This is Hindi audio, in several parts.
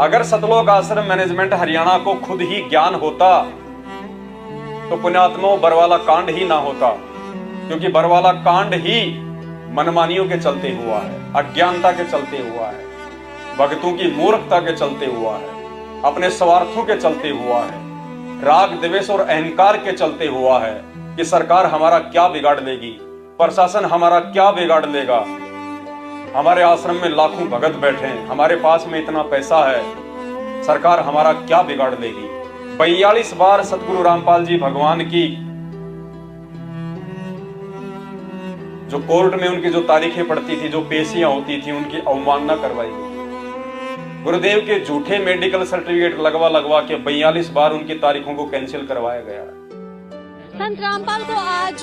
अगर सतलोक आश्रम मैनेजमेंट हरियाणा को खुद ही ज्ञान होता तो पुण्यात्माओं बरवाला कांड ही ना होता, क्योंकि बरवाला कांड ही मनमानियों के चलते हुआ है, अज्ञानता के चलते हुआ है, भक्तों की मूर्खता के चलते हुआ है, अपने स्वार्थों के चलते हुआ है, राग द्वेष और अहंकार के चलते हुआ है कि सरकार हमारा क्या बिगाड़ लेगी, प्रशासन हमारा क्या बिगाड़ लेगा, हमारे आश्रम में लाखों भगत बैठे हैं, हमारे पास में इतना पैसा है, सरकार हमारा क्या बिगाड़ लेगी। 42 बार सतगुरु रामपाल जी भगवान की जो कोर्ट में उनकी जो तारीखें पड़ती थी, जो पेशियां होती थी, उनकी अवमानना करवाई गई। गुरुदेव के झूठे मेडिकल सर्टिफिकेट लगवा के 42 बार उनकी तारीखों को कैंसिल करवाया गया। संत रामपाल को आज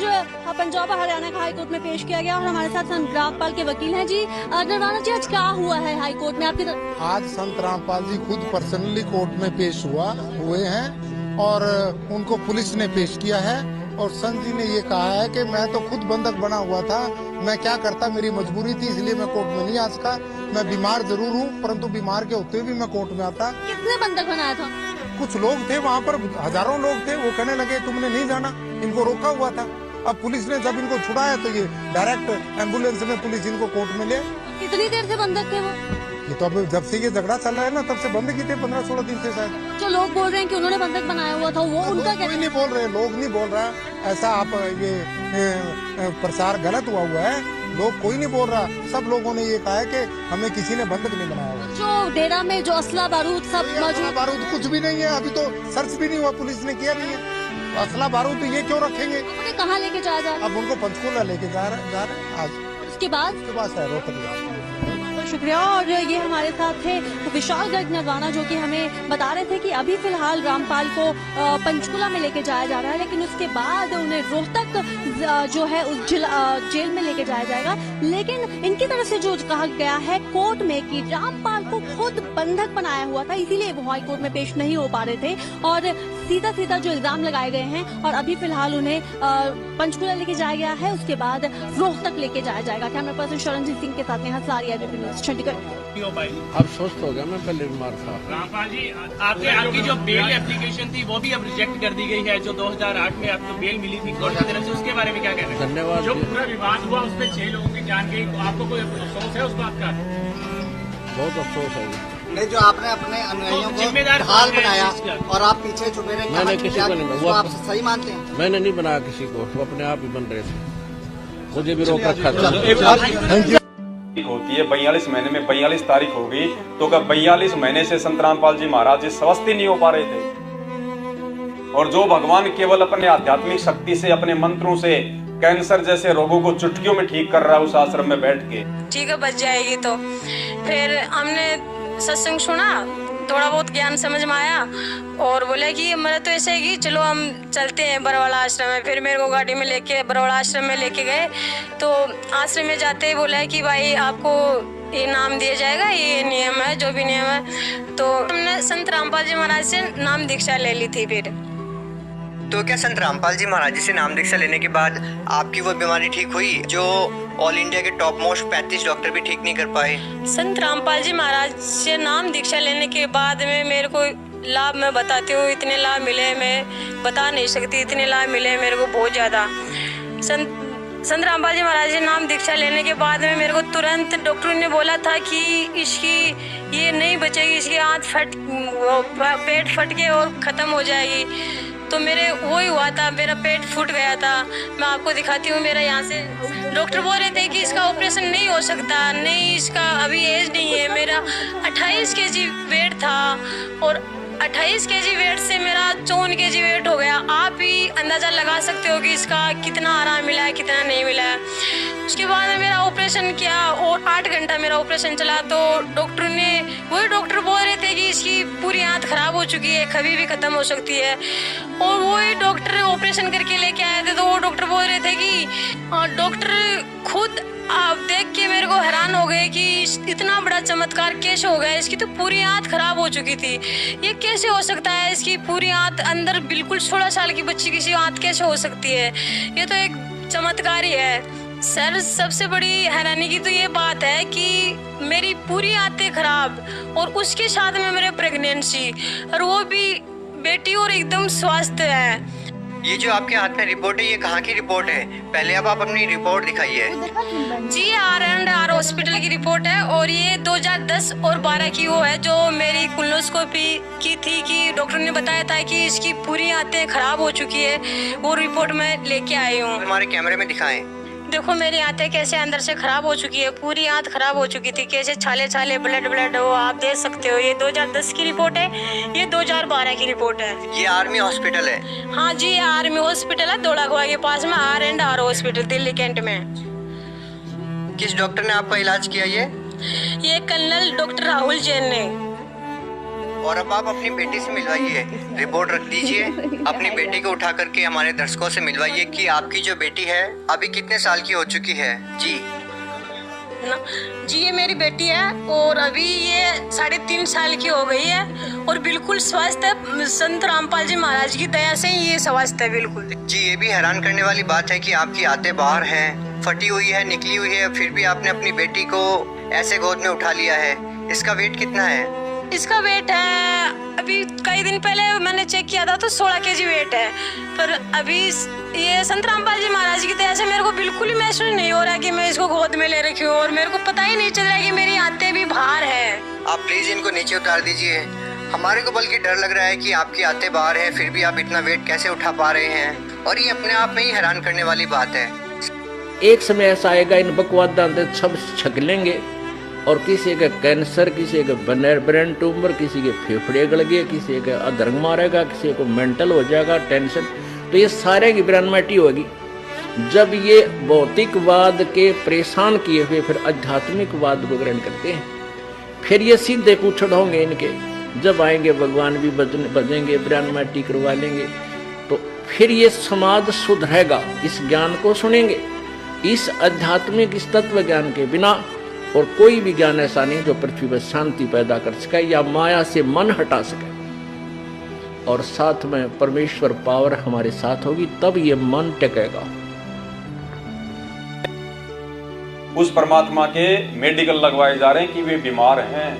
पंजाब और हरियाणा का हाईकोर्ट में पेश किया गया और हमारे साथ संत रामपाल के वकील हैं जी। नरवाना जी, आज क्या हुआ है हाईकोर्ट में आपकी तरफ? आज संत रामपाल जी खुद पर्सनली कोर्ट में पेश हुए हैं और उनको पुलिस ने पेश किया है। और संत जी ने ये कहा है कि मैं तो खुद बंधक बना हुआ था, मैं क्या करता, मेरी मजबूरी थी, इसलिए मैं कोर्ट में नहीं आ सका। मैं बीमार जरूर हूँ, परंतु बीमार के होते भी मैं कोर्ट में आता। कितने बंधक बनाया था? कुछ लोग थे वहाँ पर, हजारों लोग थे, वो कहने लगे तुमने नहीं जाना, इनको रोका हुआ था। अब पुलिस ने जब इनको छुड़ाया तो ये डायरेक्ट एम्बुलेंस में पुलिस इनको कोर्ट में ले। कितनी देर से बंधक थे वो? ये तो अब जब से ये झगड़ा चल रहा है ना, तब से बंद की थे 15-16 दिन से शायद। जो लोग बोल रहे हैं कि उन्होंने बंधक बनाया हुआ था, वो उनका क्या? कोई नहीं बोल रहे, लोग नहीं बोल रहा ऐसा। आप ये प्रसार गलत हुआ है, लोग कोई नहीं बोल रहा। सब लोगों ने ये कहा है कि हमें किसी ने बंधक नहीं बनाया हुआ। जो डेरा में जो असला बारूद सब मौजूद? बारूद कुछ भी नहीं है, अभी तो सर्च भी नहीं हुआ, पुलिस ने किया नहीं है। असला बारूद ये क्यों रखेंगे? उन्हें कहाँ लेके जाया जा रहा? अब उनको पंचकूला लेके जा रहे हैं आज। उसके बाद है रोहतक। शुक्रिया। और ये हमारे साथ थे विशाल गर्ग नरवाना, जो कि हमें बता रहे थे कि अभी फिलहाल रामपाल को पंचकुला में लेके जाया जा रहा है, लेकिन उसके बाद उन्हें रोहतक जो है उस जेल में लेके जाया जाएगा। लेकिन इनकी तरफ से जो कहा गया है कोर्ट में कि रामपाल को खुद बंधक बनाया हुआ था, इसीलिए वो हाई कोर्ट में पेश नहीं हो पा रहे थे और सीधा सीधा जो इल्जाम लगाए गए हैं। और अभी फिलहाल उन्हें पंचकुला लेके जाया गया है, उसके बाद रोहतक लेके जाया जाएगा। कैमरा पर्सन शरणजीत सिंह के साथ में हंसारी एबीपी न्यूज़ चंडीगढ़। अब स्वस्थ हो गया, मैं पहले बीमार था। रामपाल जी, आपकी जो बेल एप्लीकेशन थी वो भी अब रिजेक्ट कर दी गई है, जो 2008 में आपको बेल मिली थी कोर्ट की तरफ से, उसके बारे में क्या कहना है? धन्यवाद। जो पूरा विवाद हुआ उसमें 6 लोगों की जान गई, आपको कोई अफसोस है उस बात का? बहुत अफसोस है। नहीं, जो आपने अपने अनुयायियों को ढाल बनाया और आप पीछे छुपे रहे, मैंने किसी को नहीं, वो आप सही मानते हैं? मैंने नहीं बनाया किसी को, वो अपने आप ही बन रहे थे, मुझे भी रोक रखा था। होती है 42 महीने में 42 तारीख हो गई, तो क्या 42 महीने से संत रामपाल जी महाराज जी स्वस्थ ही नहीं हो पा रहे थे? और जो भगवान केवल अपने आध्यात्मिक शक्ति से, अपने मंत्रों से कैंसर जैसे रोगों को चुटकियों में ठीक कर रहा है उस आश्रम में बैठ के, ठीक है बच जाएगी। तो फिर हमने सत्संग सुना, थोड़ा बहुत ज्ञान समझ में आया और बोले कि मेरा तो ऐसे है कि चलो हम चलते हैं बरवाला आश्रम में। फिर मेरे को गाड़ी में लेके बरवाला आश्रम में लेके गए, तो आश्रम में जाते ही बोला है कि भाई आपको ये नाम दिया जाएगा, ये नियम है, जो भी नियम है। तो हमने संत रामपाल जी महाराज से नाम दीक्षा ले ली थी। फिर तो क्या संत रामपाल जी महाराज जी से नाम दीक्षा लेने के बाद आपकी वो बीमारी ठीक हुई जो ऑल इंडिया के टॉप मोस्ट 35 डॉक्टर भी ठीक नहीं कर पाए? संत रामपाल जी महाराज से नाम दीक्षा लेने के बाद में मेरे को लाभ मैं बताती हूँ, इतने लाभ मिले मैं बता नहीं सकती, इतने लाभ मिले मेरे को बहुत ज़्यादा। संत रामपाल जी महाराज से नाम दीक्षा लेने के बाद में मेरे को तुरंत डॉक्टर ने बोला था कि इसकी ये नहीं बचेगी, इसकी आँत पेट फट के और ख़त्म हो जाएगी। तो मेरे वही हुआ था, मेरा पेट फूट गया था। मैं आपको दिखाती हूँ, मेरा यहाँ से डॉक्टर बोल रहे थे कि इसका ऑपरेशन नहीं हो सकता, नहीं इसका अभी एज नहीं है। मेरा 28 kg वेट था और 28 kg वेट से मेरा 54 kg वेट हो गया। आप ही अंदाज़ा लगा सकते हो कि इसका कितना आराम मिला है, कितना नहीं मिला है। उसके बाद में मेरा ऑपरेशन किया और 8 घंटा मेरा ऑपरेशन चला। तो डॉक्टर ने, वही डॉक्टर बोल रहे थे कि इसकी पूरी आंत खराब हो चुकी है, कभी भी ख़त्म हो सकती है। और वही डॉक्टर ऑपरेशन करके लेके आए थे, तो वो डॉक्टर बोल रहे थे कि डॉक्टर खुद आप देख के मेरे को हैरान हो गए कि इतना बड़ा चमत्कार कैसे हो गया, इसकी तो पूरी आंत खराब हो चुकी थी, ये कैसे हो सकता है, इसकी पूरी आंत अंदर बिल्कुल 16 साल की बच्ची की आंत कैसे हो सकती है, ये तो एक चमत्कार ही है। सर सबसे बड़ी हैरानी की तो ये बात है कि मेरी पूरी आदतें खराब और उसके साथ में मेरे प्रेगनेंसी और वो भी बेटी और एकदम स्वस्थ है। ये जो आपके हाथ में रिपोर्ट है, ये कहाँ की रिपोर्ट है? पहले अब आप अपनी रिपोर्ट दिखाइए। जी R&R हॉस्पिटल की रिपोर्ट है और ये 2010 और 12 की वो है जो मेरी कोलोनोस्कोपी की थी कि डॉक्टर ने बताया था कि इसकी पूरी आंतें खराब हो चुकी है। वो रिपोर्ट मैं लेके आई हूँ। हमारे कैमरे में दिखाएं। देखो मेरी आंतें कैसे अंदर से खराब हो चुकी है, पूरी आंत खराब हो चुकी थी, कैसे छाले छाले ब्लड वो आप देख सकते हो। ये 2010 की रिपोर्ट है, ये 2012 की रिपोर्ट है। ये आर्मी हॉस्पिटल है? हाँ जी, ये आर्मी हॉस्पिटल है, धौलाकुआ के पास में R&R हॉस्पिटल दिल्ली कैंट में। किस डॉक्टर ने आपका इलाज किया? ये कर्नल डॉक्टर राहुल जैन ने। और अब आप अपनी बेटी से मिलवाइए, रिपोर्ट रख दीजिए, अपनी बेटी को उठा करके हमारे दर्शकों से मिलवाइए कि आपकी जो बेटी है अभी कितने साल की हो चुकी है। जी जी, ये मेरी बेटी है और अभी ये 3.5 साल की हो गई है और बिल्कुल स्वस्थ है। संत रामपाल जी महाराज की दया से ये स्वस्थ है बिल्कुल। जी, ये भी हैरान करने वाली बात है कि आपकी आंतें बाहर हैं, फटी हुई है, निकली हुई है, फिर भी आपने अपनी बेटी को ऐसे गोद में उठा लिया है। इसका वेट कितना है? इसका वेट है, अभी कई दिन पहले मैंने चेक किया था तो 16 kg वेट है, पर अभी ये संत रामपाल जी महाराज की दया से मेरे को बिल्कुल ही महसूस नहीं हो रहा कि मैं इसको गोद में ले रखी हूँ और मेरे को पता ही नहीं चल रहा कि मेरी आंतें भी बाहर है। आप प्लीज इनको नीचे उतार दीजिए। हमारे को बल्कि डर लग रहा है कि आपकी आंतें बाहर है, फिर भी आप इतना वेट कैसे उठा पा रहे हैं, और ये अपने आप में ही हैरान करने वाली बात है। एक समय ऐसा आएगा इन बकवादा सब छक लेंगे और किसी का कैंसर, किसी का ब्रेन ट्यूमर, किसी के फेफड़े गल गए, किसी का अधर्म मारेगा, किसी को मेंटल हो जाएगा, टेंशन, तो ये सारे की ब्रह्मटी होगी। जब ये भौतिकवाद के परेशान किए हुए फिर आध्यात्मिकवाद को ग्रहण करते हैं, फिर ये सीधे पूछड़ होंगे इनके। जब आएंगे भगवान भी बजेंगे, ब्रह्मटी करवा लेंगे, तो फिर ये समाज सुधरेगा। इस ज्ञान को सुनेंगे, इस आध्यात्मिक इस तत्व ज्ञान के बिना और कोई भी ज्ञान ऐसा नहीं जो पृथ्वी पर शांति पैदा कर सके या माया से मन हटा सके। और साथ में परमेश्वर पावर हमारे साथ होगी, तब ये मन टिकेगा। उस परमात्मा के मेडिकल लगवाए जा रहे हैं कि वे बीमार हैं,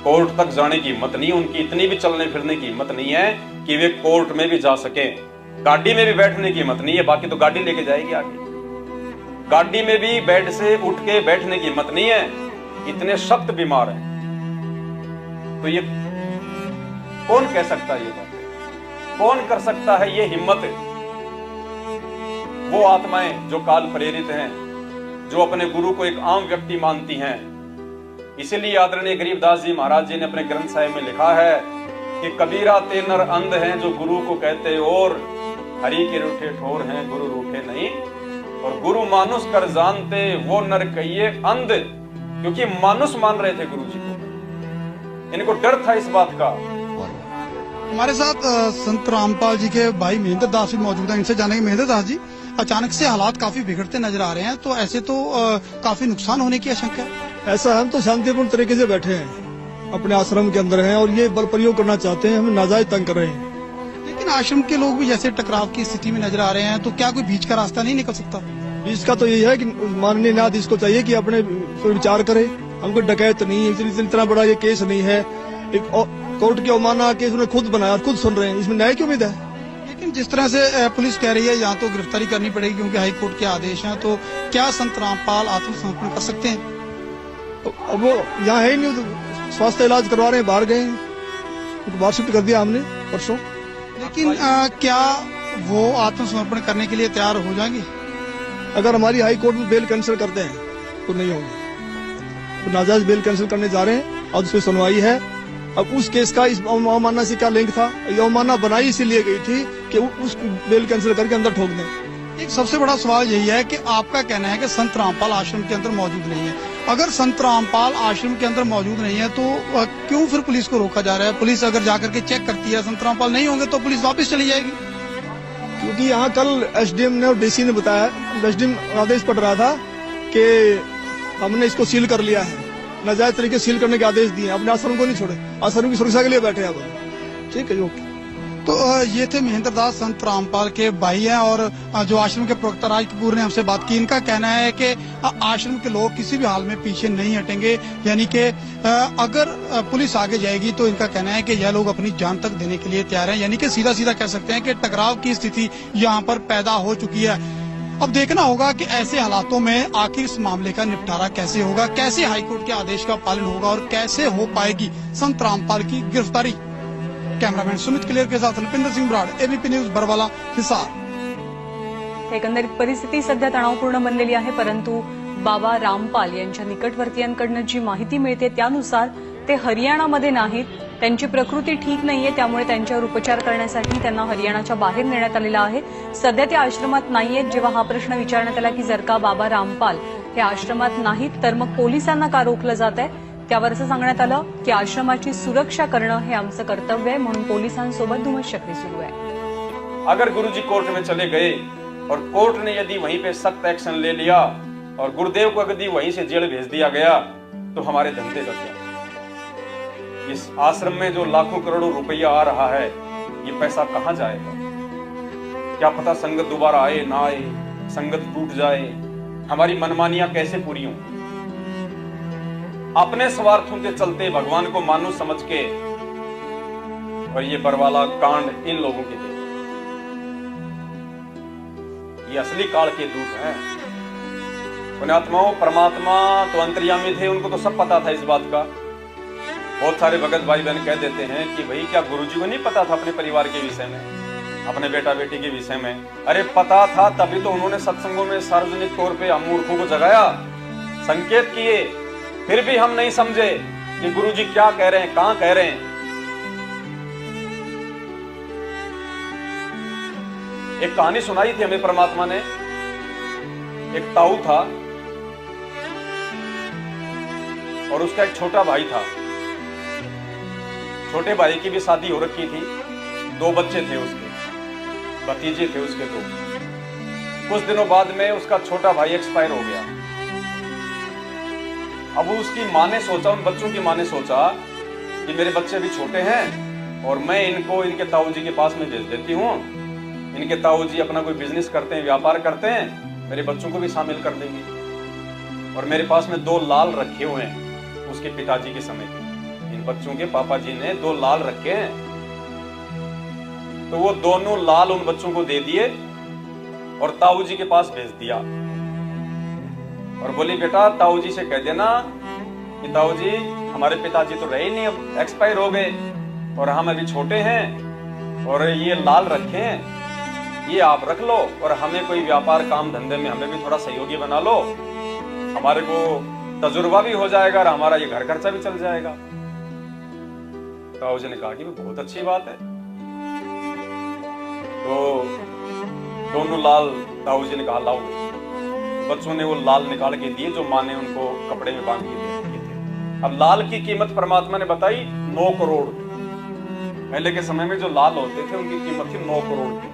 कोर्ट तक जाने की हिम्मत नहीं, उनकी इतनी भी चलने फिरने की हिम्मत नहीं है कि वे कोर्ट में भी जा सके, गाड़ी में भी बैठने की हिम्मत नहीं है। बाकी तो गाड़ी लेके जाएगी आगे, गाड़ी में भी बेड से उठ के बैठने की हिम्मत नहीं है, इतने सख्त बीमार हैं। तो ये कौन कह सकता है, ये बात कौन कर सकता है ये हिम्मत? वो आत्माएं जो काल प्रेरित हैं, जो अपने गुरु को एक आम व्यक्ति मानती हैं। इसीलिए आदरणीय गरीबदास जी महाराज जी ने अपने ग्रंथ साहिब में लिखा है कि कबीरा ते नर अंध हैं जो गुरु को कहते और हरि के रूठे ठोर हैं गुरु रूठे नहीं, और गुरु मानुष कर जानते वो नर कहिए अंध, क्योंकि मानुष मान रहे थे गुरु जी को, इनको डर था इस बात का। हमारे साथ संत रामपाल जी के भाई महेंद्र दास भी मौजूद हैं। इनसे जानेंगे, महेंद्र दास जी, अचानक से हालात काफी बिगड़ते नजर आ रहे हैं, तो ऐसे तो काफी नुकसान होने की आशंका है। ऐसा हम तो शांतिपूर्ण तरीके से बैठे हैं, अपने आश्रम के अंदर हैं और ये बल प्रयोग करना चाहते हैं, हमें नाजायज तंग कर रहे हैं। लेकिन आश्रम के लोग भी जैसे टकराव की स्थिति में नजर आ रहे हैं, तो क्या कोई बीच का रास्ता नहीं निकल सकता? बीच का तो यही है कि माननीय न्यायाधीश को चाहिए कि अपने विचार करे। हमको डकैत नहीं है, इतना बड़ा ये केस नहीं है, एक कोर्ट की अवमानना केस उन्होंने खुद बनाया और खुद सुन रहे हैं, इसमें न्याय की उम्मीद है। लेकिन जिस तरह से पुलिस कह रही है यहाँ तो गिरफ्तारी करनी पड़ेगी क्योंकि हाई कोर्ट के आदेश हैं, तो क्या संत रामपाल आत्मसमर्पण कर सकते हैं? अब वो यहाँ है ही नहीं, स्वास्थ्य इलाज करवा रहे हैं, बाहर गए, बाहर शिफ्ट कर दिया हमने परसों। लेकिन क्या वो आत्मसमर्पण करने के लिए तैयार हो जाएंगे? अगर हमारी हाई कोर्ट में बेल कैंसिल करते हैं तो नहीं होंगे, तो नाजायज बेल कैंसिल करने जा रहे हैं और उसमें सुनवाई है। अब उस केस का इस अवमानना से क्या लिंक था? ये अवमानना बनाई इसीलिए गई थी कि उस बेल कैंसिल करके अंदर ठोक दें। एक सबसे बड़ा सवाल यही है कि आपका कहना है कि संत रामपाल आश्रम के अंदर मौजूद नहीं है। अगर संत रामपाल आश्रम के अंदर मौजूद नहीं है तो क्यों फिर पुलिस को रोका जा रहा है? पुलिस अगर जाकर के चेक करती है संत रामपाल नहीं होंगे तो पुलिस वापस चली जाएगी। क्योंकि यहाँ कल एसडीएम ने और डीसी ने बताया, एसडीएम आदेश पड़ रहा था कि हमने इसको सील कर लिया है, नाजायज तरीके सील करने के आदेश दिए, अपने आश्रम को नहीं छोड़े, आश्रम की सुरक्षा के लिए बैठे अब। ठीक है, ओके। तो ये थे महेंद्र दास संत रामपाल के भाई हैं और जो आश्रम के प्रवक्ता राज कपूर ने हमसे बात की। इनका कहना है कि आश्रम के लोग किसी भी हाल में पीछे नहीं हटेंगे, यानी कि अगर पुलिस आगे जाएगी तो इनका कहना है कि यह लोग अपनी जान तक देने के लिए तैयार हैं, यानी कि सीधा सीधा कह सकते हैं कि टकराव की स्थिति यहाँ पर पैदा हो चुकी है। अब देखना होगा कि ऐसे हालातों में आखिर इस मामले का निपटारा कैसे होगा, कैसे हाईकोर्ट के आदेश का पालन होगा और कैसे हो पाएगी संत रामपाल की गिरफ्तारी। कॅमेरामॅन सुमित क्लियर के साथ नृपेंद्र सिंह ब्राड, एबीपी न्यूज बरवाला, हिसार। एकंदरीत परिस्थिती सध्या तणावपूर्ण बनलेली आहे, परंतु बाबा रामपाल यांच्या निकटवर्तीयांकडून जी माहिती मिळते त्यानुसार ते हरियाणामध्ये नाहीत, त्यांची प्रकृती ठीक नाहीये, त्यामुळे त्यांच्यावर उपचार करण्यासाठी त्यांना हरियाणाच्या बाहेर नेण्यात आलेलं आहे। सध्या ते आश्रमात नाहीयेत। जेव्हा हा प्रश्न विचारण्यात आला की जर का बाबा रामपाल हे आश्रमात नाहीत तर मग पोलिसांना का रोखलं जात आहे, त्यावर असं सांगण्यात आलं की आश्रमाची सुरक्षा करणं हे आमचं कर्तव्य आहे, म्हणून पोलिसांसोबत धुमश्चक्री सुरू आहे। अगर गुरुजी कोर्ट में चले गए और कोर्ट ने यदि वहीं पे सख्त एक्शन ले लिया और गुरुदेव को यदि वहीं से जेल भेज दिया गया तो हमारे धंधे का क्या? इस आश्रम में जो लाखों करोड़ों रुपया आ रहा है, ये पैसा कहां जाएगा? क्या पता संगत दोबारा आए ना आए, संगत टूट जाए, हमारी मनमानियां कैसे पूरी हों? अपने स्वार्थों के चलते भगवान को मानो समझ के और ये बरवाला कांड इन लोगों के लिए, ये असली काल के दूत हैं। पुण्यात्माओं, परमात्मा तो अंतर्यामी थे, उनको तो सब पता था इस बात का। बहुत सारे भगत भाई बहन कह देते हैं कि भाई क्या गुरुजी को नहीं पता था अपने परिवार के विषय में, अपने बेटा बेटी के विषय में? अरे पता था, तभी तो उन्होंने सत्संगों में सार्वजनिक तौर पे हम मूर्खों को जगाया, संकेत किए, फिर भी हम नहीं समझे कि गुरुजी क्या कह रहे हैं, कहां कह रहे हैं। एक कहानी सुनाई थी हमें परमात्मा ने। एक ताऊ था और उसका एक छोटा भाई था। छोटे भाई की भी शादी हो रखी थी, 2 बच्चे थे उसके, भतीजे थे उसके 2। कुछ दिनों बाद में उसका छोटा भाई एक्सपायर हो गया। अब उसकी माँ ने सोचा, उन बच्चों की माँ ने सोचा कि मेरे बच्चे अभी छोटे हैं और मैं इनको इनके ताऊ जी के पास में भेज देती हूँ, इनके ताऊ जी अपना कोई बिजनेस करते हैं, व्यापार करते हैं, मेरे बच्चों को भी शामिल कर देंगे। और मेरे पास में 2 लाल रखे हुए हैं उसके पिताजी के समय के। इन बच्चों के पापा जी ने 2 लाल रखे हैं, तो वो दोनों लाल उन बच्चों को दे दिए और ताऊ जी के पास भेज दिया और बोली बेटा ताऊ जी से कह देना कि ताऊ जी हमारे पिताजी तो रहे नहीं, अब एक्सपायर हो गए और हम अभी छोटे हैं और ये लाल रखे हैं, ये आप रख लो और हमें कोई व्यापार काम धंधे में हमें भी थोड़ा सहयोगी बना लो, हमारे को तजुर्बा भी हो जाएगा और हमारा ये घर खर्चा भी चल जाएगा। ताऊ जी ने कहा कि बहुत अच्छी बात है। तो दोनों लाल ताऊ जी ने कहा लाओ। बच्चों ने वो लाल निकाल के दिए जो माँ ने उनको कपड़े में बांध के दिए थे। अब लाल की कीमत परमात्मा ने बताई 9 करोड़। पहले के समय में जो लाल होते थे उनकी कीमत थी 9 करोड़ की।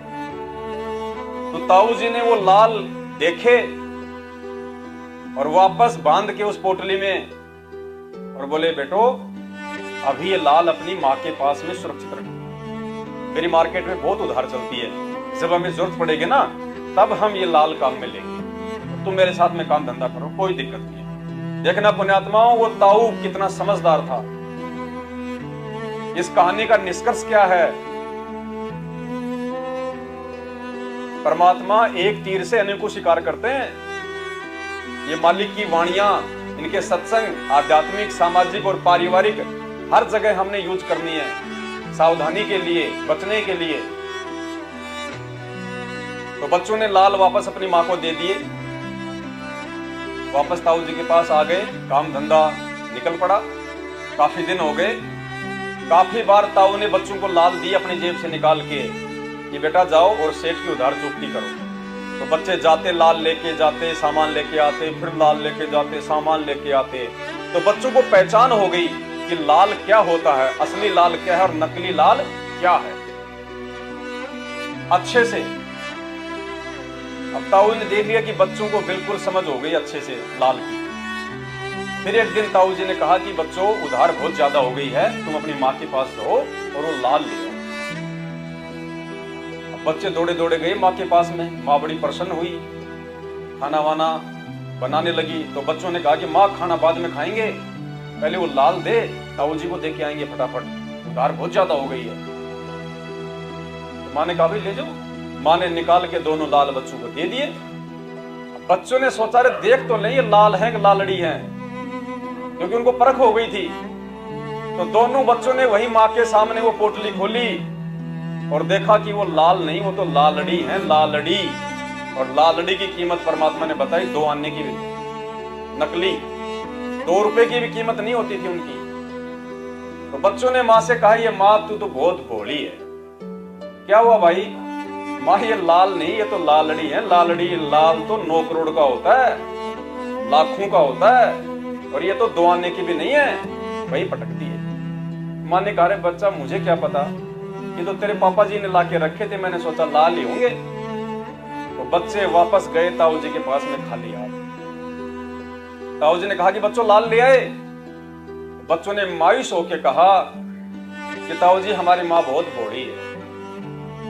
तो ताऊ जी ने वो लाल देखे और वापस बांध के उस पोटली में और बोले बेटो अभी ये लाल अपनी माँ के पास में सुरक्षित रखो, मेरी मार्केट में बहुत उधार चलती है, जब हमें जरूरत पड़ेगी ना तब हम ये लाल काम में लेंगे, तुम मेरे साथ में काम धंधा करो, कोई दिक्कत नहीं है। देखना पुण्यात्माओं, वो ताऊ कितना समझदार था। इस कहानी का निष्कर्ष क्या है? परमात्मा एक तीर से अनेकों शिकार करते हैं। ये मालिक की वाणियां, इनके सत्संग आध्यात्मिक, सामाजिक और पारिवारिक हर जगह हमने यूज करनी है, सावधानी के लिए, बचने के लिए। तो बच्चों ने लाल वापस अपनी मां को दे दिए, वापस ताऊ जी के पास आ गए, काम धंधा निकल पड़ा। काफी दिन हो गए, काफी बार ताऊ ने बच्चों को लाल दी अपनी जेब से निकाल के कि बेटा जाओ और सेठ की उधार चुकती करो। तो बच्चे जाते, लाल लेके जाते, सामान लेके आते, फिर लाल लेके जाते, सामान लेके आते। तो बच्चों को पहचान हो गई कि लाल क्या होता है, असली लाल क्या है और नकली लाल क्या है अच्छे से। अब ताऊ ने देख लिया कि बच्चों को बिल्कुल समझ हो गई अच्छे से लाल की। फिर एक दिन ताऊ जी ने कहा कि बच्चों उधार बहुत ज्यादा हो गई है, तुम अपनी माँ के पास जाओ और वो लाल ले आओ। बच्चे दौड़े दौड़े गए माँ के पास में। माँ बड़ी प्रसन्न हुई, खाना वाना बनाने लगी। तो बच्चों ने कहा कि माँ खाना बाद में खाएंगे, पहले वो लाल दे, ताऊ जी को दे के आएंगे फटाफट, उधार बहुत ज्यादा हो गई है। तो माँ ने कहा भाई ले जाओ। माँ ने निकाल के दोनों लाल बच्चों को दे दिए। बच्चों ने सोचा रे देख तो नहीं ये लाल है कि लालड़ी है, क्योंकि उनको परख हो गई थी। तो दोनों बच्चों ने वही माँ के सामने वो पोटली खोली और देखा कि वो लाल नहीं, वो तो लालड़ी है, लालड़ी। और लालड़ी की कीमत परमात्मा ने बताई 2 आने की, नकली 2 रुपए की भी कीमत नहीं होती थी उनकी। तो बच्चों ने माँ से कहा ये माँ तू तो बहुत भोली है। क्या हुआ भाई? माँ ये लाल नहीं, ये तो लालड़ी है। लालड़ी, लाल तो 9 करोड़ का होता है, लाखों का होता है, और ये तो 2 आने की भी नहीं है। वही पटकती है। माँ ने कहा रे बच्चा मुझे क्या पता, ये तो तेरे पापा जी ने लाके रखे थे, मैंने सोचा लाल ही होंगे। तो बच्चे वापस गए ताऊ जी के पास में खाली हाथ। ताऊ जी ने कहा कि बच्चों लाल ले आए। बच्चों ने मायूस होकर कहा कि ताऊ जी हमारी माँ बहुत भोली है,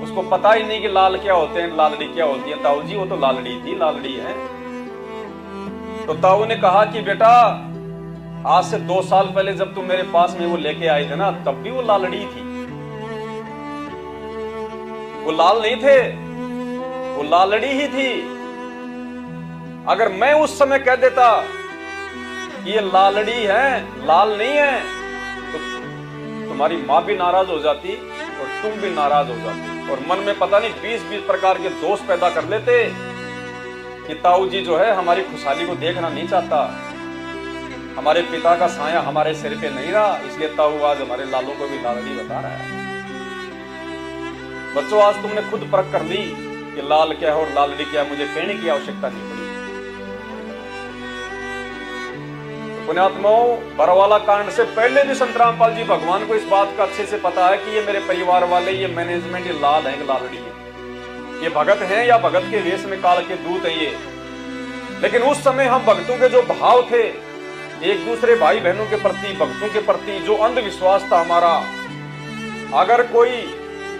उसको पता ही नहीं कि लाल क्या होते हैं, लालड़ी क्या होती है। ताऊ जी वो तो लालड़ी थी, लालड़ी है। तो ताऊ ने कहा कि बेटा आज से 2 साल पहले जब तुम मेरे पास में वो लेके आए थे ना, तब भी वो लालड़ी थी, वो लाल नहीं थे, वो लालड़ी ही थी। अगर मैं उस समय कह देता कि ये लालड़ी है, लाल नहीं है, तो तुम्हारी माँ भी नाराज हो जाती और तुम भी नाराज हो जाते, और मन में पता नहीं 20 प्रकार के दोष पैदा कर लेते कि ताऊ जी जो है हमारी खुशहाली को देखना नहीं चाहता, हमारे पिता का साया हमारे सिर पे नहीं रहा, इसलिए ताऊ आज हमारे लालों को भी लालड़ी बता रहा है। बच्चों आज तुमने खुद परख कर ली कि लाल क्या है और लालड़ी क्या है, मुझे कहने की आवश्यकता नहीं पड़ी। तो पुण्यात्माओं, बरवाला कांड से पहले भी संत रामपाल जी भगवान को इस बात का अच्छे से पता है कि ये मेरे परिवार वाले, ये मैनेजमेंट, ये लाल है कि लालड़ी है, ये भगत हैं या भगत के वेश में काल के दूत है ये। लेकिन उस समय हम भक्तों के जो भाव थे एक दूसरे भाई बहनों के प्रति, भक्तों के प्रति, जो अंधविश्वास था हमारा, अगर कोई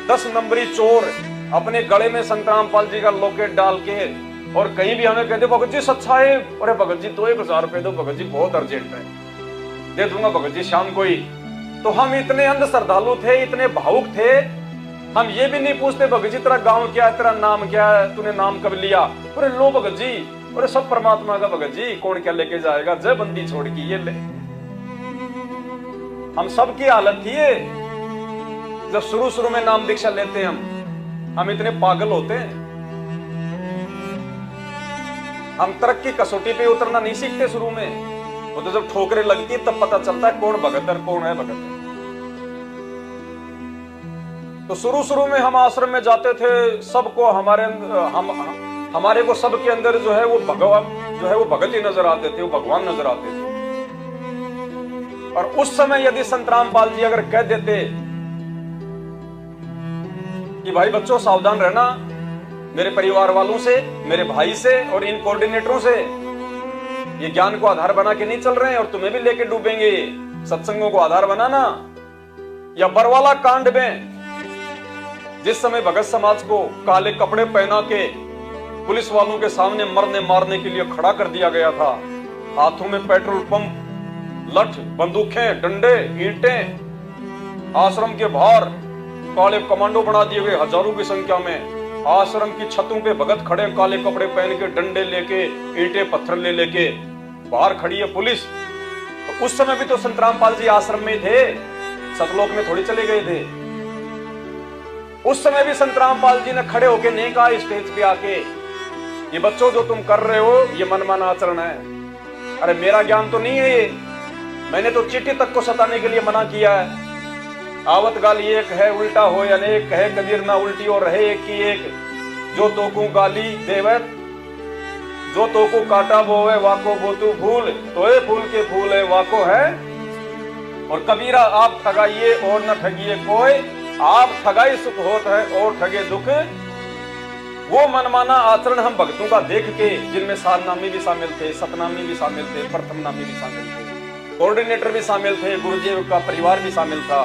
10 नंबरी चोर अपने गले में संत रामपाल जी का लॉकेट डाल के और कहीं भी हमें कहते भगत जी सच्चा है, अरे भगत जी तो 1000 रुपए दो, भगत जी बहुत अर्जेंट है, दे दूंगा भगत जी शाम को ही, तो हम इतने अंध श्रद्धालु थे, इतने भावुक थे, हम ये भी नहीं पूछते भगत जी तेरा गांव क्या है, तेरा नाम क्या है, तूने नाम कब लिया, अरे लो भगत जी, अरे सब परमात्मा का भगत जी, कौन क्या लेके जाएगा, जय बंदी छोड़ की ये ले। हम सब की हालत थी ये जब शुरू में नाम दीक्षा लेते हैं, हम इतने पागल होते हैं। हम तरक्की कसौटी पे उतरना नहीं सीखते शुरू में, वो तो जब ठोकरें लगती है तब पता चलता है कौन भगत है कौन है भगत। तो शुरू में हम आश्रम में जाते थे, सबको हमारे को सबके अंदर जो है वो भगवान जो है वो भगत ही नजर आते थे, वो भगवान नजर आते थे। और उस समय यदि संत रामपाल जी अगर कह देते कि भाई बच्चों सावधान रहना मेरे परिवार वालों से, मेरे भाई से और इन कोऑर्डिनेटरों से, ये ज्ञान को आधार बना के नहीं चल रहे हैं और तुम्हें भी लेके डूबेंगे, सत्संगों को आधार बनाना। या बरवाला कांड में जिस समय भगत समाज को काले कपड़े पहना के पुलिस वालों के सामने मरने मारने के लिए खड़ा कर दिया गया था, हाथों में पेट्रोल पंप, लठ, बंदूकें, डंडे, ईंटें, आश्रम के बाहर काले कमांडो बना दिए गए हजारों की संख्या में, आश्रम की छतों पे भगत खड़े काले कपड़े पहन के, डंडे लेके, ईंटें पत्थर ले लेके, बाहर खड़ी है पुलिस। तो उस समय भी तो संत रामपाल जी आश्रम में थे, सतलोक में थोड़ी चले गए थे। उस समय भी संत रामपाल जी ने खड़े होके नहीं कहा स्टेज पे आके ये बच्चों जो तुम कर रहे हो ये मनमाना आचरण है, अरे मेरा ज्ञान तो नहीं है ये, मैंने तो चिट्ठी तक को सताने के लिए मना किया है। आवत गाली एक है उल्टा हो अनेक, कहे कबीर ना उल्टी और रहे एक की एक, जो तो को गाली देवे जो तो को काटा बोवे वाको बोतू फूल, तो ये फूल के फूल है वाको है। और कबीरा आप ठगाइए और न ठगिए कोई, आप ठगाई सुख होत है और ठगे दुख। वो मनमाना आचरण हम भक्तों का देख के, जिनमें सारनामी भी शामिल थे, सतनामी भी शामिल थे, प्रथम नामी भी शामिल थे, कोऑर्डिनेटर भी शामिल थे, गुरुदेव का परिवार भी शामिल था,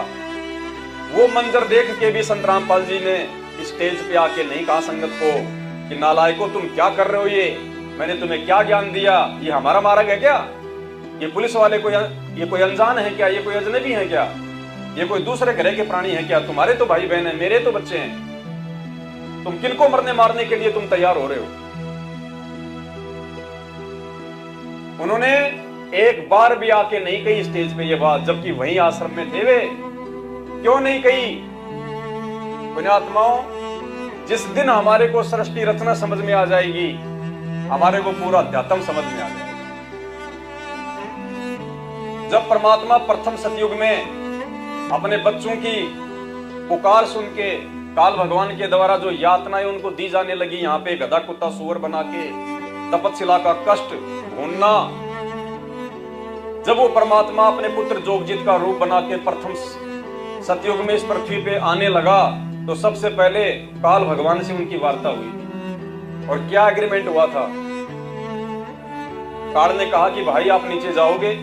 वो मंजर देख के भी संत रामपाल जी ने स्टेज पे आके नहीं कहा संगत को कि नालायकों तुम क्या कर रहे हो, ये मैंने तुम्हें क्या ज्ञान दिया, ये हमारा मार्ग है क्या, ये पुलिस वाले ये कोई अनजान है क्या, ये कोई अजनबी है क्या, ये कोई दूसरे ग्रह के प्राणी है क्या, तुम्हारे तो भाई बहन है, मेरे तो बच्चे हैं, तुम किनको मरने मारने के लिए तुम तैयार हो रहे हो। उन्होंने एक बार भी आके नहीं कही स्टेज पे ये बात, जबकि वहीं आश्रम में थे वे, क्यों नहीं कही। पुण्यात्माओं, जिस दिन हमारे को सृष्टि रचना समझ में आ जाएगी, हमारे को पूरा अध्यात्म समझ में आ जाएगा। जब परमात्मा प्रथम सतयुग में अपने बच्चों की पुकार सुन के काल भगवान के द्वारा जो यातनाएं उनको दी जाने लगी, यहाँ पे गधा कुत्ता सुअर बना के तपस्या का कष्ट ढूंढना, जब वो परमात्मा अपने पुत्र जोगजीत का रूप बना के प्रथम सतयुग में इस पृथ्वी पे आने लगा, तो सबसे पहले काल भगवान से उनकी वार्ता हुई। और क्या एग्रीमेंट हुआ था? काल ने कहा कि भाई आप नीचे जाओगे,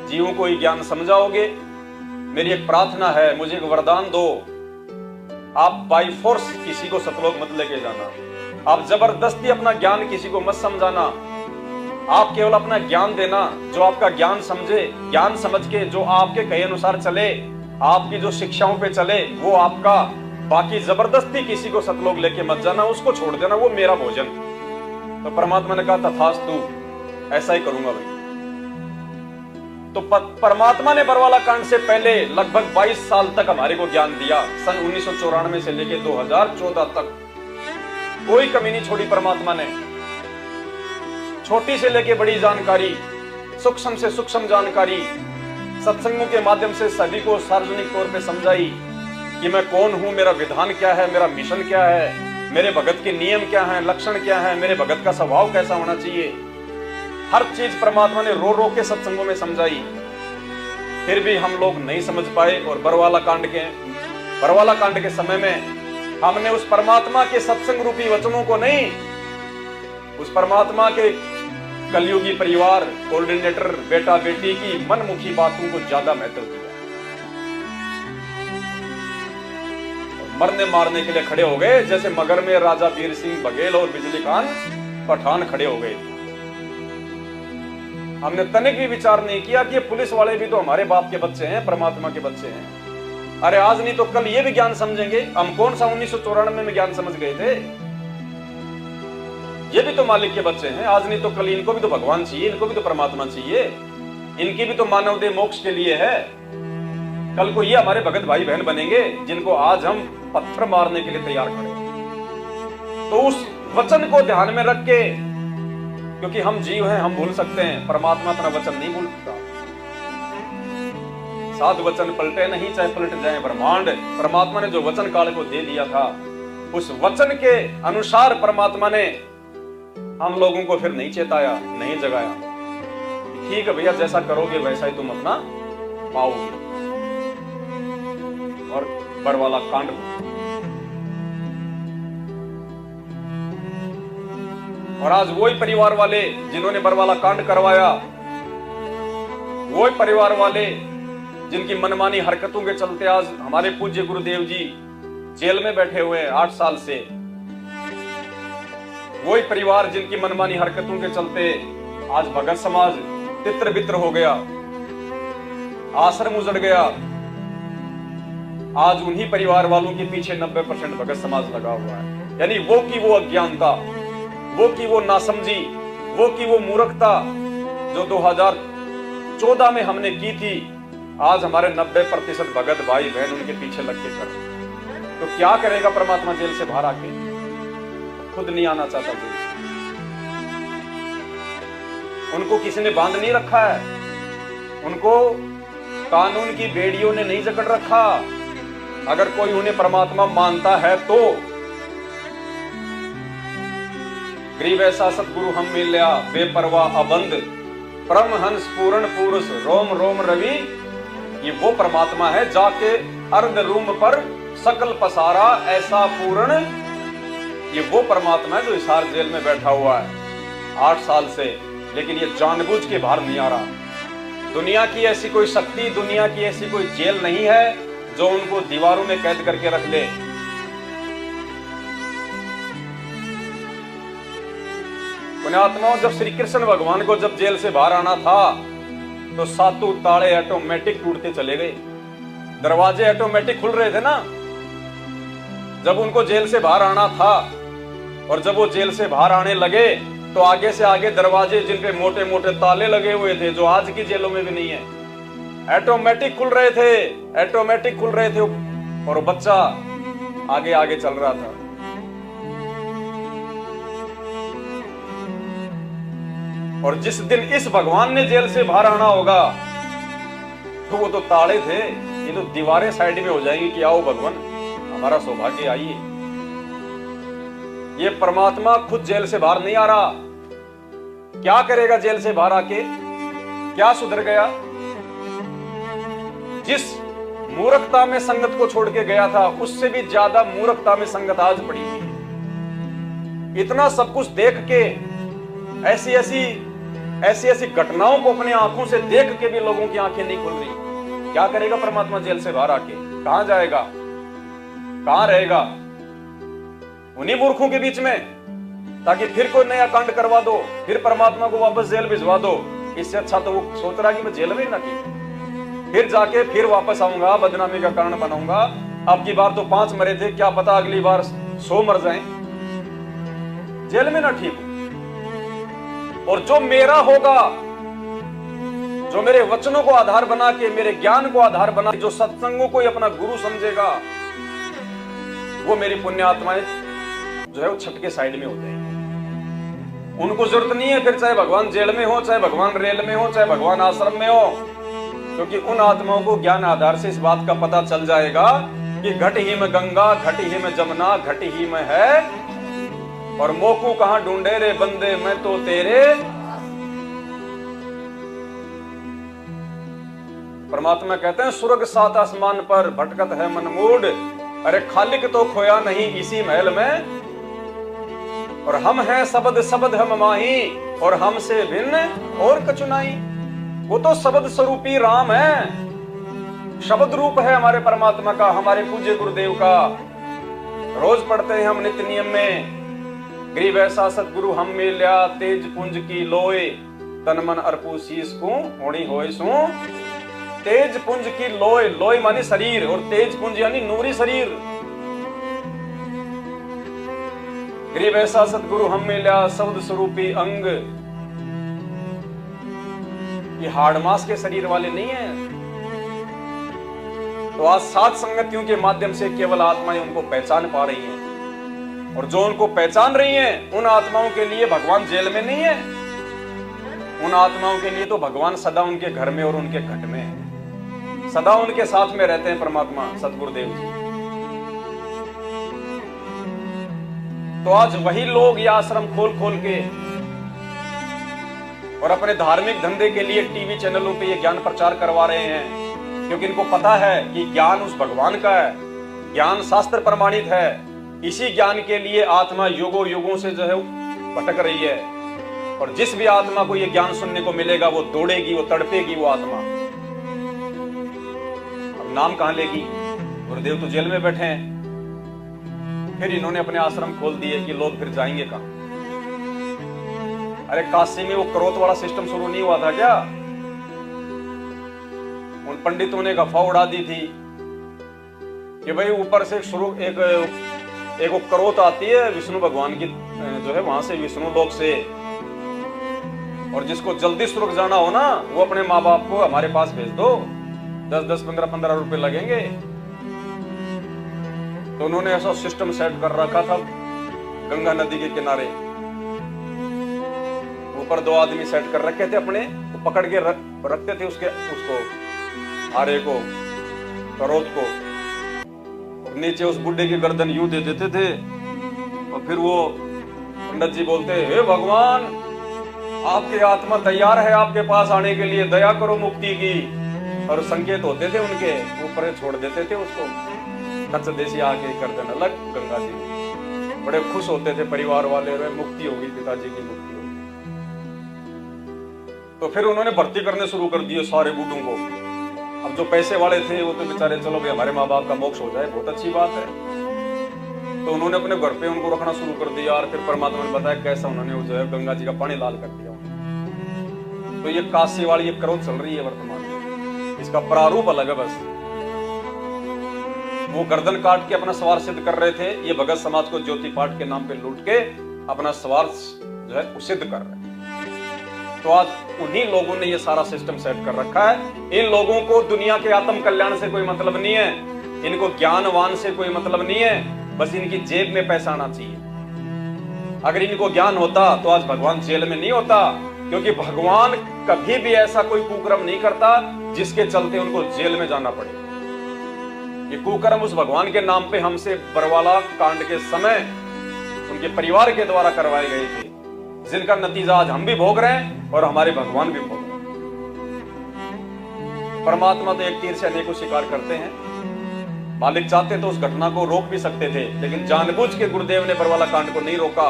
जीवों को ही ज्ञान समझाओगे, मेरी एक प्रार्थना है, मुझे एक वरदान दो, आप बाई फोर्स किसी को सतलोक मत लेके जाना, आप जबरदस्ती अपना ज्ञान किसी को मत समझाना, आप केवल अपना ज्ञान देना, जो आपका ज्ञान समझे, ज्ञान समझ के जो आपके कहे अनुसार चले, आपकी जो शिक्षाओं पे चले वो आपका, बाकी जबरदस्ती किसी को सतलोक लेके मत जाना, उसको छोड़ देना, वो मेरा भोजन। तो परमात्मा ने कहा तथास्तु, ऐसा ही करूंगा भाई। तो परमात्मा ने बरवाला कांड से पहले लगभग 22 साल तक हमारे को ज्ञान दिया। सन 1994 से लेकर 2014 तक कोई कमी नहीं छोड़ी परमात्मा ने। छोटी से लेके बड़ी जानकारी, सूक्ष्म से सूक्ष्म जानकारी सत्संगों के माध्यम से सभी को सार्वजनिक तौर पे समझाई कि मैं कौन हूं, मेरा विधान क्या है, मेरा मिशन क्या है, मेरे भगत के नियम क्या हैं, लक्षण क्या है, मेरे भगत का स्वभाव कैसा होना चाहिए। हर चीज परमात्मा ने रो रो के सत्संगों में समझाई, फिर भी हम लोग नहीं समझ पाए। और बरवाला कांड के समय में हमने उस परमात्मा के सत्संग रूपी वचनों को नहीं, उस परमात्मा के कलयुगी परिवार, कोऑर्डिनेटर, बेटा बेटी की मनमुखी बातों को ज्यादा महत्व दिया। मरने मारने के लिए खड़े हो गए, जैसे मगर में राजा वीर सिंह बघेल और बिजली खान पठान खड़े हो गए। हमने तनिक भी विचार नहीं किया कि ये पुलिस वाले भी तो हमारे बाप के बच्चे हैं, परमात्मा के बच्चे हैं। अरे आज नहीं तो कल ये भी ज्ञान समझेंगे। हम कौन सा 1994 में ज्ञान समझ गए थे? ये भी तो मालिक के बच्चे हैं। आज नहीं तो कल इनको भी तो भगवान चाहिए, इनको भी तो परमात्मा चाहिए, इनकी भी तो मानव देह मोक्ष के लिए है। कल को ये हमारे भगत भाई बहन बनेंगे जिनको आज हम पत्थर मारने के लिए तैयार खड़े। तो उस वचन को ध्यान में रख के, क्योंकि हम जीव हैं, हम भूल सकते हैं, परमात्मा अपना वचन नहीं भूलता। सात वचन पलटे नहीं, चाहे पलट जाए ब्रह्मांड। परमात्मा ने जो वचन काल को दे दिया था, उस वचन के अनुसार परमात्मा ने हम लोगों को फिर नहीं चेताया, नहीं जगाया। ठीक है भैया, जैसा करोगे वैसा ही तुम अपना पाओगे। और बरवाला कांड, और आज वही परिवार वाले जिन्होंने बरवाला कांड करवाया, वही परिवार वाले जिनकी मनमानी हरकतों के चलते आज हमारे पूज्य गुरुदेव जी जेल में बैठे हुए हैं 8 साल से, वही परिवार जिनकी मनमानी हरकतों के चलते आज भगत समाज तित्र बित्र हो गया, आश्रम उजड़ गया। आज उन्हीं परिवार वालों के पीछे 90% भगत समाज लगा हुआ है। यानी वो की वो अज्ञानता, वो की वो नासमझी, वो की वो मूर्खता जो 2014 में हमने की थी, आज हमारे 90% भगत भाई बहन उनके पीछे लग के कर। तो क्या करेगा परमात्मा जेल से बाहर आके? खुद नहीं आना चाहता जेल से। उनको किसी ने बांध नहीं रखा है, उनको कानून की बेड़ियों ने नहीं जकड़ रखा। अगर कोई उन्हें परमात्मा मानता है तो गरीब ऐसा सतगुरु हम मिल्या, बेपरवाह अबंध, परमहंस पूर्ण पुरुष, रोम रोम रवि। ये वो परमात्मा है जाके अर्ध रूम पर सकल पसारा ऐसा पूर्ण। ये वो परमात्मा है जो हिसार जेल में बैठा हुआ है 8 साल से, लेकिन ये जानबूझ के बाहर नहीं आ रहा। दुनिया की ऐसी कोई शक्ति, दुनिया की ऐसी कोई जेल नहीं है जो उनको दीवारों में कैद करके रख ले। पुण्यात्माओं, जब श्री कृष्ण भगवान को जब जेल से बाहर आना था तो सातों ताले ऑटोमेटिक टूटते चले गए, दरवाजे ऑटोमेटिक खुल रहे थे ना। जब उनको जेल से बाहर आना था और जब वो जेल से बाहर आने लगे तो आगे से आगे दरवाजे जिन पे मोटे मोटे ताले लगे हुए थे, जो आज की जेलों में भी नहीं है, ऑटोमेटिक खुल रहे थे, ऑटोमेटिक खुल रहे थे और बच्चा आगे आगे चल रहा था। और जिस दिन इस भगवान ने जेल से बाहर आना होगा तो वो तो ताले थे, ये तो दीवारें साइड में हो जाएंगी कि आओ भगवान हमारा सौभाग्य आइए। ये परमात्मा खुद जेल से बाहर नहीं आ रहा, क्या करेगा जेल से बाहर आके, क्या सुधर गया? जिस मूर्खता में संगत को छोड़ के गया था उससे भी ज्यादा मूर्खता में संगत आज पड़ी हुई। इतना सब कुछ देख के ऐसी ऐसी घटनाओं को अपने आंखों से देख के भी लोगों की आंखें नहीं खुल रही। क्या करेगा परमात्मा जेल से बाहर आके? कहां जाएगा, कहां रहेगा? उन्हीं मूर्खों के बीच में, ताकि फिर कोई नया कांड करवा दो, फिर परमात्मा को वापस जेल भिजवा दो। इससे अच्छा तो वो सोच रहा कि मैं जेल में ही ना की, फिर जाके फिर वापस आऊंगा, बदनामी का कारण बनाऊंगा। अब की बार तो 5 मरे थे, क्या पता अगली बार 100 मर जाएं, जेल में ना ठीक। और जो मेरा होगा, जो मेरे वचनों को आधार बना के, मेरे ज्ञान को आधार बना के, जो सत्संगों को ही अपना गुरु समझेगा, वो मेरी पुण्य आत्माएं जो है वो छटके साइड में हो जाएंगी। उनको जरूरत नहीं है फिर, चाहे भगवान जेल में हो, चाहे भगवान रेल में हो, चाहे भगवान आश्रम में हो, क्योंकि उन आत्माओं को ज्ञान आधार से इस बात का पता चल जाएगा कि घट ही में गंगा, घट ही में जमुना, घट ही में है, और मोकू कहां ढूंढे रे बंदे, मैं तो तेरे। परमात्मा कहते हैं स्वर्ग सात आसमान पर भटकत है मन मूड, अरे खालिक तो खोया नहीं इसी महल में, और हम हैं शब्द शब्द हम माही, और हमसे भिन्न और कचुनाई। वो तो शब्द स्वरूपी राम है, शब्द रूप है हमारे परमात्मा का, हमारे पूज्य गुरुदेव का। रोज पढ़ते हैं हम नित्य नियम में, गरीब ऐसा सतगुरु हम मिल्या, तेज पुंज की लोए, तन मन अर्पू शीस को होनी होए सू। तेज पुंज की लोए, लोए मानी शरीर, और तेज पुंज यानी नूरी शरीर। गरीब ऐसा सतगुरु हम मिल्या, शब्द स्वरूपी अंग। ये हाड़ मास के शरीर वाले नहीं है। तो आज 7 संगतियों के माध्यम से केवल आत्माएं उनको पहचान पा रही हैं, और जो उनको पहचान रही हैं उन आत्माओं के लिए भगवान जेल में नहीं है, उन आत्माओं के लिए तो भगवान सदा उनके घर में और उनके घट में है, सदा उनके साथ में रहते हैं परमात्मा सतगुरुदेव जी। तो आज वही लोग ये आश्रम खोल खोल के और अपने धार्मिक धंधे के लिए टीवी चैनलों पे ये ज्ञान प्रचार करवा रहे हैं, क्योंकि इनको पता है कि ज्ञान उस भगवान का है, ज्ञान शास्त्र प्रमाणित है। इसी ज्ञान के लिए आत्मा युगों युगों से जो है भटक रही है, और जिस भी आत्मा को ये ज्ञान सुनने को मिलेगा वो दौड़ेगी, वो तड़पेगी वो आत्मा। अब नाम कहां लेगी? गुरुदेव तो जेल में बैठे हैं, फिर इन्होंने अपने आश्रम खोल दिए कि लोग फिर जाएंगे कहां? अरे काशी में वो करोत वाला सिस्टम शुरू नहीं हुआ था क्या? उन पंडितों ने गफा उड़ा दी थी कि भाई ऊपर से शुरू एक वो करोत आती है विष्णु भगवान की जो है वहां से, विष्णु लोक से, और जिसको जल्दी स्वर्ग जाना हो ना वो अपने माँ बाप को हमारे पास भेज दो, 10-10, 15-15 रुपए लगेंगे। तो उन्होंने ऐसा सिस्टम सेट कर रखा था गंगा नदी के किनारे, ऊपर 2 आदमी सेट कर रखे थे अपने, तो पकड़ के रखते थे उसको हारे को, करोत को, और नीचे उस बुड्ढे की गर्दन यूं दे देते थे, और फिर वो पंडित जी बोलते, हे भगवान आपकी आत्मा तैयार है आपके पास आने के लिए, दया करो मुक्ति की। और संकेत होते थे उनके ऊपर, छोड़ देते थे उसको, कच्च देसी आके गर्दन अलग। गंगा जी बड़े खुश होते थे परिवार वाले, मुक्ति होगी, पिताजी की मुक्ति होगी। तो फिर उन्होंने भर्ती करने शुरू कर दिए सारे बूढ़ों को। अब जो पैसे वाले थे वो तो बेचारे, चलो भाई हमारे माँ बाप का मोक्ष हो जाए, बहुत अच्छी बात है। तो उन्होंने अपने घर पे उनको रखना शुरू कर दिया और फिर परमात्मा ने बताया कैसा उन्होंने जो है गंगा जी का पानी लाल कर दिया। तो ये काशी वाली ये क्रोध चल रही है वर्तमान में, इसका प्रारूप अलग है। बस वो गर्दन काट के अपना स्वार्थ सिद्ध कर रहे थे, ये भगत समाज को ज्योति पाठ के नाम पे लूट के अपना स्वार्थ जो है सिद्ध कर रहे हैं। तो आज उन्हीं लोगों ने ये सारा सिस्टम सेट कर रखा है। इन लोगों को दुनिया के आत्म कल्याण से कोई मतलब नहीं है, इनको ज्ञानवान से कोई मतलब नहीं है, बस इनकी जेब में पैसा आना चाहिए। अगर इनको ज्ञान होता तो आज भगवान जेल में नहीं होता, क्योंकि भगवान कभी भी ऐसा कोई कुकर्म नहीं करता जिसके चलते उनको जेल में जाना पड़े। ये कुकर्म उस भगवान के नाम पे हमसे बरवाला कांड के समय उनके परिवार के द्वारा करवाए गए थे, जिनका नतीजा आज हम भी भोग रहे हैं और हमारे भगवान भी भोग रहे हैं। परमात्मा तो एक तीर से अनेकों शिकार करते हैं। मालिक चाहते तो उस घटना को रोक भी सकते थे, लेकिन जानबूझ के गुरुदेव ने बरवाला कांड को नहीं रोका,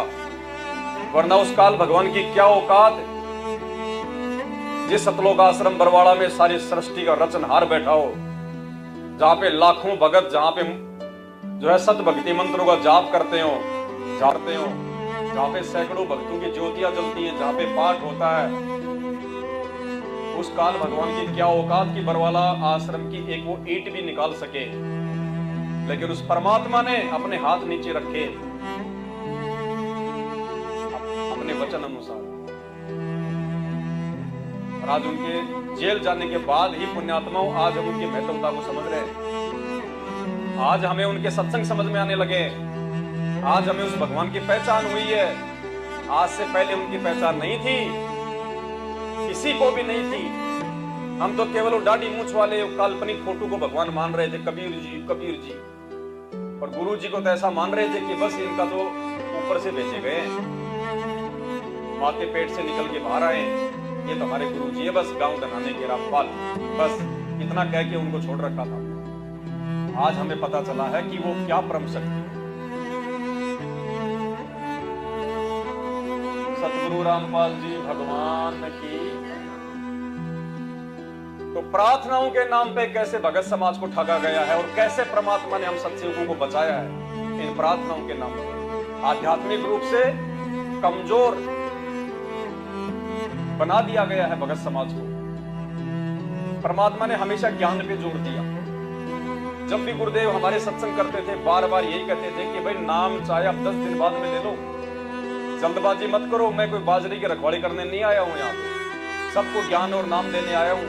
वरना उस काल भगवान की क्या औकात। जिस सतलोक आश्रम बरवाड़ा में सारी सृष्टि का रचनहार बैठा हो, जहां पे लाखों भगत जहां पे जो है सत भक्ति मंत्रों का जाप करते हो, झाड़ते हो, जहां पे सैकड़ों भक्तों की ज्योतियां जलती हैं, जहां पे पाठ होता है, उस काल भगवान की क्या औकात की बरवाला आश्रम की एक वो ईंट भी निकाल सके। लेकिन उस परमात्मा ने अपने हाथ नीचे रखे अपने वचन अनुसार। और आज उनके जेल जाने के बाद ही पुण्यात्माओं आज हम उनकी महत्वता को समझ रहे हैं। आज हमें उनके सत्संग समझ में आने लगे, आज हमें उस भगवान की पहचान हुई है। आज से पहले उनकी पहचान नहीं थी, किसी को भी नहीं थी। हम तो केवल वो दाढ़ी मूंछ वाले काल्पनिक फोटो को भगवान मान रहे थे, कबीर जी कबीर जी, और गुरु जी को तो ऐसा मान रहे थे कि बस इनका तो ऊपर से भेजे गए, माँ के पेट से निकल के बाहर आए, ये तो हमारे गुरु जी है, बस गांव बनाने के रामपाल, बस इतना कह के उनको छोड़ रखा था। आज हमें पता चला है कि वो क्या परम शक्ति। सतगुरु रामपाल जी भगवान की। तो प्रार्थनाओं के नाम पे कैसे भगत समाज को ठगा गया है और कैसे परमात्मा ने हम सत्संगों को बचाया है इन प्रार्थनाओं के नाम पे। आध्यात्मिक रूप से कमजोर बना दिया गया है भगत समाज को। परमात्मा ने हमेशा ज्ञान पे जोर दिया। जब भी गुरुदेव हमारे सत्संग करते थे बार बार यही कहते थे कि भाई नाम चाहे आप 10 दिन बाद में ले लो, जल्दबाजी मत करो, मैं कोई बाजरी की रखवाली करने नहीं आया हूं, यहाँ पे सबको ज्ञान और नाम देने आया हूं।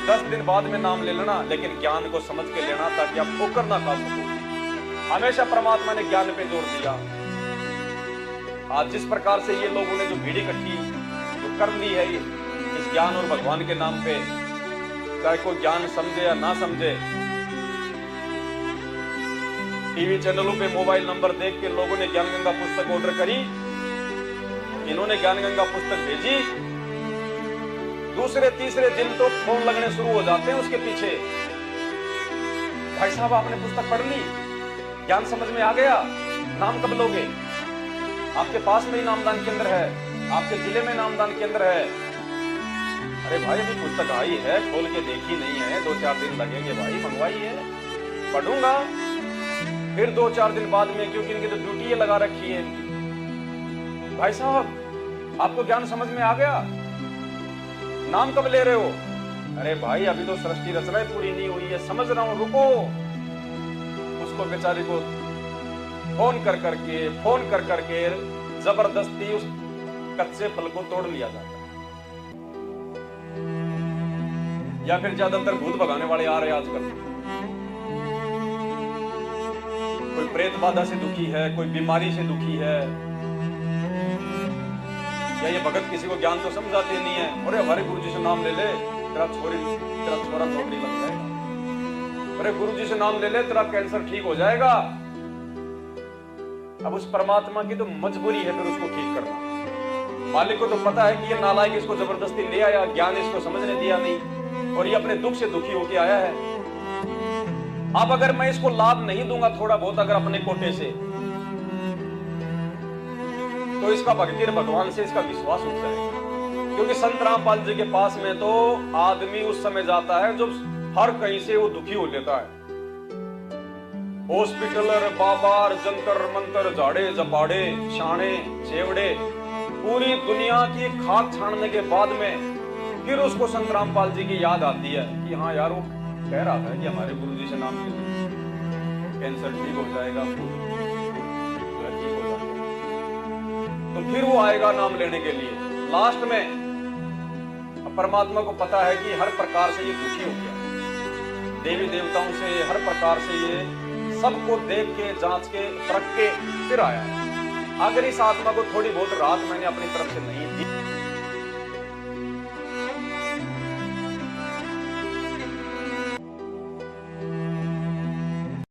10 दिन बाद में नाम ले लेना, लेकिन ज्ञान को समझ के लेना ताकि आप ठोकर ना खा सको। हमेशा परमात्मा ने ज्ञान पे जोर दिया। आज जिस प्रकार से ये लोगों ने जो भीड़ इकट्ठी जो कर ली है इस ज्ञान और भगवान के नाम पे, चाहे कोई ज्ञान समझे या ना समझे, टीवी चैनलों पे मोबाइल नंबर देख के लोगों ने ज्ञान गंगा पुस्तक ऑर्डर करी, इन्होंने ज्ञान गंगा पुस्तक भेजी, दूसरे तीसरे दिन तो फोन लगने शुरू हो जाते हैं उसके पीछे। भाई साहब आपने पुस्तक पढ़ ली, ज्ञान समझ में आ गया, नाम कब लोगे? आपके पास में ही नामदान केंद्र है, आपके जिले में नामदान केंद्र है। अरे भाई अभी पुस्तक आई है, खोल के देखी नहीं है, 2-4 दिन लगेंगे भाई, मंगवाई है, पढ़ूंगा। फिर 2-4 दिन बाद में, क्योंकि इनकी तो ड्यूटी लगा रखी है इनकी। भाई साहब आपको ज्ञान समझ में आ गया, नाम कब ले रहे हो? अरे भाई अभी तो सृष्टि रचना पूरी नहीं हुई है, समझ रहा हूं, रुको। उसको बेचारे को फोन कर करके जबरदस्ती उस कच्चे फल को तोड़ लिया जाता है। या फिर ज्यादातर भूत भगाने वाले आ रहे आजकल, कोई प्रेत बाधा से दुखी है, कोई बीमारी से दुखी है, या ये भगत किसी को ज्ञान तो समझाते नहीं है। अरे हमारे गुरु जी से नाम ले ले, तेरा छोरा नौकरी लग जाएगा। अरे गुरु जी से नाम ले ले, तेरा कैंसर ठीक हो जाएगा। अब उस परमात्मा की तो मजबूरी है फिर उसको ठीक करना। मालिक को तो पता है कि ये नालायक इसको जबरदस्ती ले आया, ज्ञान इसको समझने दिया नहीं, और ये अपने दुख से दुखी होके आया है। अब अगर मैं इसको लाभ नहीं दूंगा थोड़ा बहुत अगर अपने कोटे से, तो इसका भक्ति भगवान से इसका विश्वास उठ जाएगा। क्योंकि संत रामपाल जी के पास में तो आदमी उस समय जाता है जब हर कहीं से वो दुखी हो लेता है। हॉस्पिटलर, बाबार, जंतर मंतर, झाड़े जपाड़े, शाणे चेवड़े, पूरी दुनिया की खाक छानने के बाद में फिर उसको संत रामपाल जी की याद आती है कि हाँ यार, वो कह रहा था कि हमारे गुरुजी से नाम ले कैंसर ठीक हो जाएगा, ठीक हो जाएगा। तो फिर वो आएगा नाम लेने के लिए। लास्ट में परमात्मा को पता है कि हर प्रकार से ये दुखी हो गया, देवी देवताओं से हर प्रकार से ये सबको देख के, जांच के, परख के फिर आया है। अगर इस आत्मा को थोड़ी बहुत राहत मैंने अपनी तरफ से नहीं दी